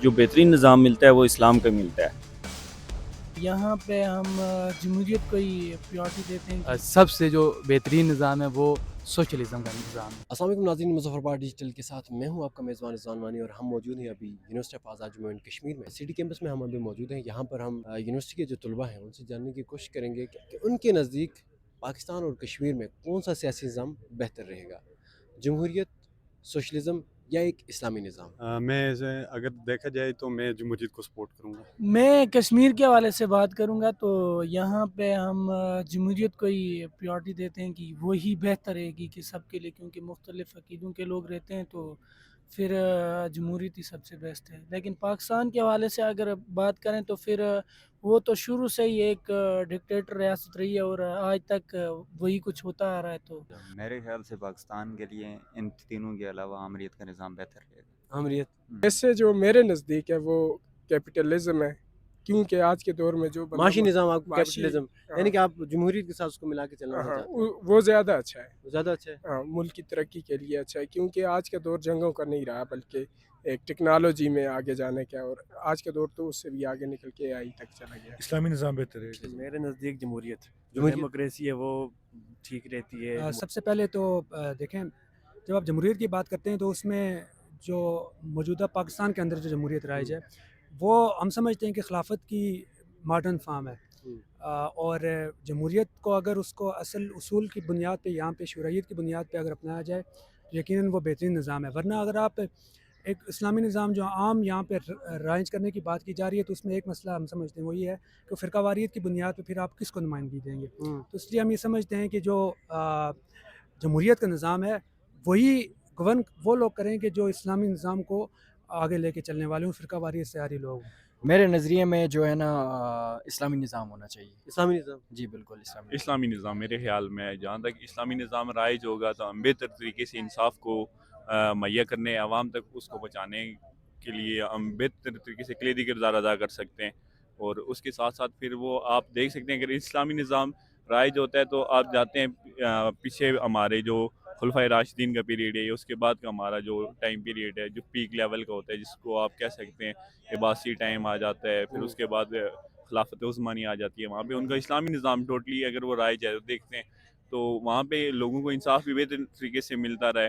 جو بہترین نظام ملتا ہے وہ اسلام کا ملتا ہے۔ یہاں پہ ہم جمہوریت کو ہی پریورٹی دیتے ہیں۔ سب سے جو بہترین نظام ہے وہ سوشلزم کا نظام ہے۔ السلام علیکم ناظرین، مظفر آباد ڈیجیٹل کے ساتھ میں ہوں آپ کا میزبان رضوان وانی، اور ہم موجود ہیں ابھی university of Azad Jammu and Kashmir میں، سٹی کیمپس میں ہم ابھی موجود ہیں۔ یہاں پر ہم یونیورسٹی کے جو طلباء ہیں ان سے جاننے کی کوشش کریں گے کہ ان کے نزدیک پاکستان اور کشمیر میں کون سا سیاسی نظام بہتر رہے گا، جمہوریت، سوشلزم یا ایک اسلامی نظام۔ میں اگر دیکھا جائے تو میں جمہوریت کو سپورٹ کروں گا۔ میں کشمیر کے حوالے سے بات کروں گا تو یہاں پہ ہم جمہوریت کو ہی پریورٹی دیتے ہیں کہ وہی بہتر رہے گی کہ سب کے لیے، کیونکہ مختلف عقیدوں کے لوگ رہتے ہیں تو پھر جمہوریت ہی سب سے بیسٹ ہے۔ لیکن پاکستان کے حوالے سے اگر بات کریں تو پھر وہ تو شروع سے ہی ایک ڈکٹیٹر ریاست رہی ہے اور آج تک وہی کچھ ہوتا آ رہا ہے۔ تو میرے خیال سے پاکستان کے لیے ان تینوں کے علاوہ آمریت کا نظام بہتر رہے گا۔ آمریت ایسے جو میرے نزدیک ہے وہ کیپٹلزم ہے، کیونکہ آج کے دور میں جو معاشی نظام، آپ کو معاشی- کیپٹلزم یعنی کہ آپ جمہوریت کے ساتھ اس کو ملا کے چلنا ہاں، چاہتے ہیں، وہ زیادہ اچھا ہے، وہ زیادہ اچھا ہے۔ ہاں، ملک کی ترقی کے لیے اچھا ہے، کیونکہ آج کا دور جنگوں کا نہیں رہا بلکہ ایک ٹیکنالوجی میں آگے جانے کا، اور آج کا دور تو اس سے بھی آگے نکل کے AI تک چلا گیا۔ اسلامی نظام بہتر ہے۔ میرے نزدیک جمہوریت، جو جمہوریت؟ ڈیموکریسی ہے وہ ٹھیک رہتی ہے۔ سب سے پہلے تو دیکھیں، جب آپ جمہوریت کی بات کرتے ہیں تو اس میں جو موجودہ پاکستان کے اندر جو جمہوریت رائج ہے وہ ہم سمجھتے ہیں کہ خلافت کی ماڈرن فارم ہے، اور جمہوریت کو اگر اس کو اصل اصول کی بنیاد پہ، یہاں پہ شرعیت کی بنیاد پہ اگر اپنایا جائے تو یقیناً وہ بہترین نظام ہے۔ ورنہ اگر آپ ایک اسلامی نظام جو عام یہاں پہ رائج کرنے کی بات کی جا رہی ہے تو اس میں ایک مسئلہ ہم سمجھتے ہیں وہ یہ ہے کہ فرقہ واریت کی بنیاد پہ پھر آپ کس کو نمائندگی دیں گے۔ تو اس لیے ہم یہ سمجھتے ہیں کہ جو جمہوریت کا نظام ہے وہی گورن وہ لوگ کریں کہ جو اسلامی نظام کو آگے لے کے چلنے والے ہوں، فرقہ واریت سے آری لوگ ہوں۔ میرے نظریے میں جو ہے نا اسلامی نظام ہونا چاہیے۔ اسلامی نظام؟ جی بالکل اسلامی اسلامی نظام میرے خیال میں، جہاں تک اسلامی نظام رائج ہوگا تو ہم بہتر طریقے سے انصاف کو مہیا کرنے، عوام تک اس کو پہنچانے کے لیے ہم بہتر طریقے سے کلیدی کردار ادا کر سکتے ہیں۔ اور اس کے ساتھ ساتھ پھر وہ آپ دیکھ سکتے ہیں اگر اسلامی نظام رائج ہوتا ہے تو آپ جاتے ہیں پیچھے ہمارے جو خلفائے راشدین کا پیریڈ ہے، اس کے بعد کا ہمارا جو ٹائم پیریڈ ہے جو پیک لیول کا ہوتا ہے، جس کو آپ کہہ سکتے ہیں عباسی ٹائم آ جاتا ہے، پھر اس کے بعد خلافت عثمانی آ جاتی ہے، وہاں پہ ان کا اسلامی نظام ٹوٹلی اگر وہ رائج ہے دیکھتے ہیں تو وہاں پہ لوگوں کو انصاف بھی بہتر طریقے سے ملتا رہے۔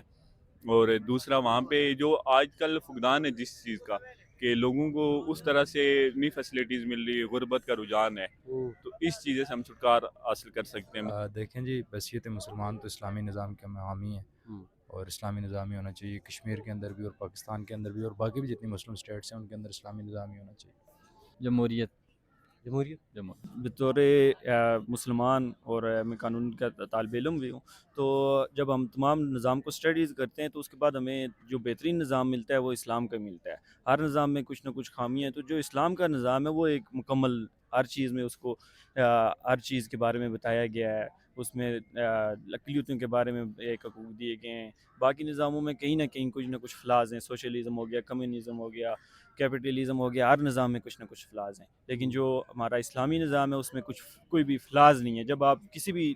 اور دوسرا وہاں پہ جو آج کل فقدان ہے جس چیز کا کہ لوگوں کو اس طرح سے نئی فیسلٹیز مل رہی ہے، غربت کا رجحان ہے، تو اس چیزیں سے ہم چھٹکار حاصل کر سکتے ہیں۔ دیکھیں جی، بحیثیت مسلمان تو اسلامی نظام کے حامی ہیں اور اسلامی نظام ہی ہونا چاہیے، کشمیر کے اندر بھی اور پاکستان کے اندر بھی اور باقی بھی جتنی مسلم اسٹیٹس ہیں ان کے اندر اسلامی نظام ہی ہونا چاہیے۔ جمہوریت بطور مسلمان، اور میں قانون کا طالب علم بھی ہوں، تو جب ہم تمام نظام کو اسٹڈیز کرتے ہیں تو اس کے بعد ہمیں جو بہترین نظام ملتا ہے وہ اسلام کا ملتا ہے۔ ہر نظام میں کچھ نہ کچھ خامی ہے، تو جو اسلام کا نظام ہے وہ ایک مکمل، ہر چیز میں اس کو ہر چیز کے بارے میں بتایا گیا ہے، اس میں اقلیتوں کے بارے میں ایک حقوق دیے گئے ہیں۔ باقی نظاموں میں کہیں نہ کہیں کچھ نہ کچھ فلاز ہیں، سوشلزم ہو گیا، کمیونزم ہو گیا، کیپٹلزم ہو گیا، ہر نظام میں کچھ نہ کچھ فلاز ہیں، لیکن جو ہمارا اسلامی نظام ہے اس میں کوئی بھی فلاز نہیں ہے۔ جب آپ کسی بھی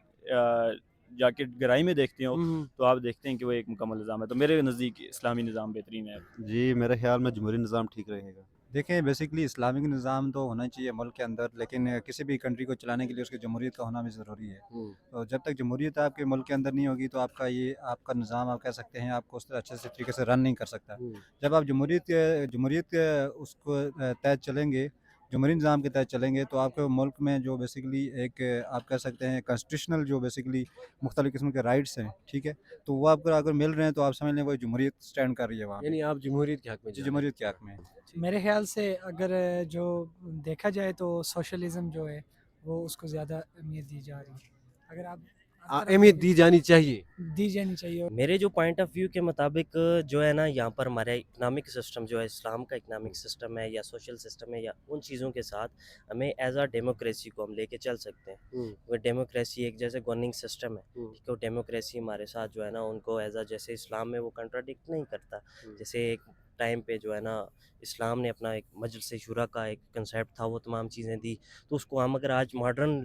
جا کے گہرائی میں دیکھتے ہو تو آپ دیکھتے ہیں کہ وہ ایک مکمل نظام ہے، تو میرے نزدیک اسلامی نظام بہترین ہے۔ جی میرے خیال میں جمہوری نظام ٹھیک رہے گا۔ دیکھیں بیسکلی اسلامک نظام تو ہونا چاہیے ملک کے اندر، لیکن کسی بھی کنٹری کو چلانے کے لیے اس کی جمہوریت کا ہونا بھی ضروری ہے۔ تو جب تک جمہوریت آپ کے ملک کے اندر نہیں ہوگی تو آپ کا نظام، آپ کہہ سکتے ہیں، آپ کو اس طرح اچھے سے طریقے سے رن نہیں کر سکتا۔ جب آپ جمہوریت اس کو تحت چلیں گے، جمہوری نظام کے تحت چلیں گے تو آپ کے ملک میں جو بیسکلی ایک آپ کہہ سکتے ہیں کانسٹیٹیوشنل جو بیسکلی مختلف قسم کے رائٹس ہیں، ٹھیک ہے، تو وہ آپ کو اگر مل رہے ہیں تو آپ سمجھ لیں وہ جمہوریت سٹینڈ کر رہی ہے وہاں، یعنی آپ جمہوریت کے حق میں؟ جی جمہوریت کے حق میں۔ میرے خیال سے اگر جو دیکھا جائے تو سوشلزم جو ہے وہ اس کو زیادہ اہمیت دی جا رہی ہے۔ اگر آپ اہمیت دی جانی چاہیے۔ میرے جو پوائنٹ آف ویو کے مطابق جو ہے نا، یہاں پر ہمارا اکنامک سسٹم جو ہے، اسلام کا اکنامک سسٹم ہے یا سوشل سسٹم ہے، یا ان چیزوں کے ساتھ ہمیں ایز اے ڈیموکریسی کو ہم لے کے چل سکتے ہیں۔ وہ ڈیموکریسی ایک جیسے گورننگ سسٹم ہے، ٹھیک ہے، وہ ڈیموکریسی ہمارے ساتھ جو ہے نا ان کو ایز اے جیسے اسلام میں وہ کنٹراڈکٹ نہیں کرتا۔ جیسے ایک ٹائم پہ جو ہے نا اسلام نے اپنا ایک مجلس شورا کا ایک کنسیپٹ تھا، وہ تمام چیزیں دی، تو اس کو ہم اگر آج ماڈرن